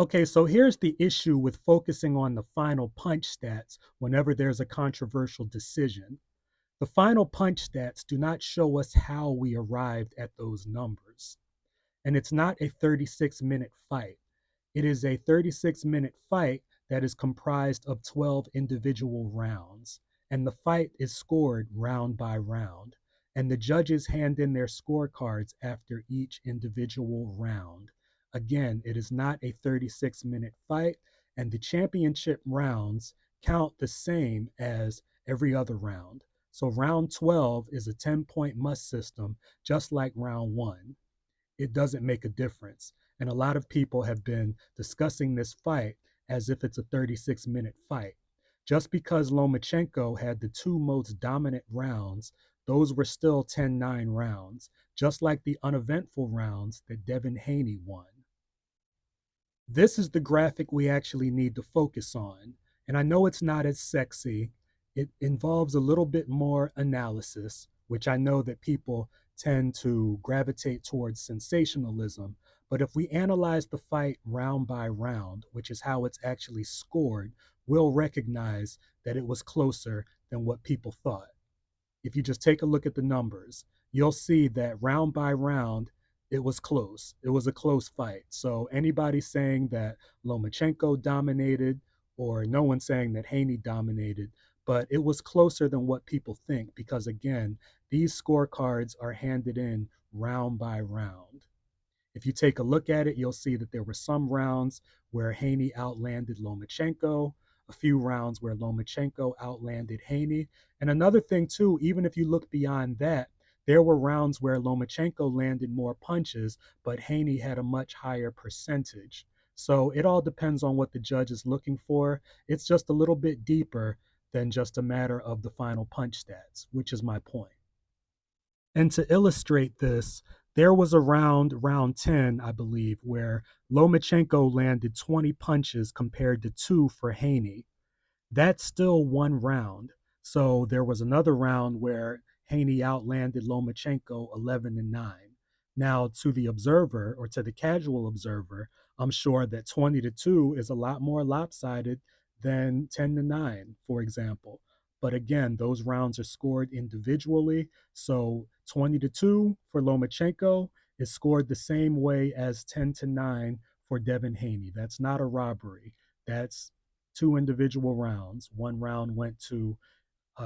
Okay, so here's the issue with focusing on the final punch stats whenever there's a controversial decision. The final punch stats do not show us how we arrived at those numbers. And it's not a 36-minute fight. It is a 36-minute fight that is comprised of 12 individual rounds. And the fight is scored round by round. And the judges hand in their scorecards after each individual round. Again, it is not a 36-minute fight, and the championship rounds count the same as every other round. So round 12 is a 10-point must system, just like round one. It doesn't make a difference. And a lot of people have been discussing this fight as if it's a 36-minute fight. Just because Lomachenko had the two most dominant rounds, those were still 10-9 rounds, just like the uneventful rounds that Devin Haney won. This is the graphic we actually need to focus on. And I know it's not as sexy. It involves a little bit more analysis, which I know that people tend to gravitate towards sensationalism. But if we analyze the fight round by round, which is how it's actually scored, we'll recognize that it was closer than what people thought. If you just take a look at the numbers, you'll see that round by round, it was close. It was a close fight. So anybody saying that Lomachenko dominated, or no one saying that Haney dominated, but it was closer than what people think because, again, these scorecards are handed in round by round. If you take a look at it, you'll see that there were some rounds where Haney outlanded Lomachenko, a few rounds where Lomachenko outlanded Haney. And another thing, too, even if you look beyond that, there were rounds where Lomachenko landed more punches, but Haney had a much higher percentage. So it all depends on what the judge is looking for. It's just a little bit deeper than just a matter of the final punch stats, which is my point. And to illustrate this, there was a round 10, I believe, where Lomachenko landed 20 punches compared to two for Haney. That's still one round. So there was another round where Haney outlanded Lomachenko 11-9. Now, to the observer or to the casual observer, I'm sure that 20-2 is a lot more lopsided than 10-9, for example. But again, those rounds are scored individually. So 20-2 for Lomachenko is scored the same way as 10-9 for Devin Haney. That's not a robbery. That's two individual rounds. One round went to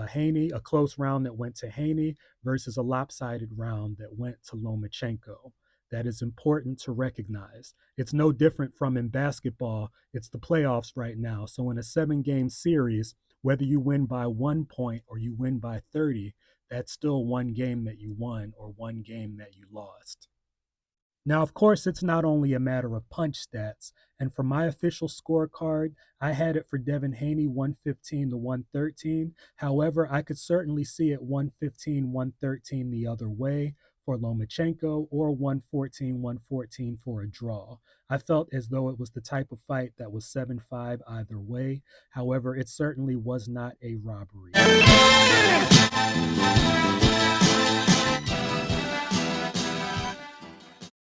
Haney, a close round that went to Haney versus a lopsided round that went to Lomachenko. That is important to recognize. It's no different from in basketball. It's the playoffs right now. So in a 7-game series, whether you win by 1 point or you win by 30, that's still one game that you won or one game that you lost. Now, of course, it's not only a matter of punch stats. And for my official scorecard, I had it for Devin Haney 115-113. However, I could certainly see it 115-113 the other way for Lomachenko or 114-114 for a draw. I felt as though it was the type of fight that was 7-5 either way. However, it certainly was not a robbery.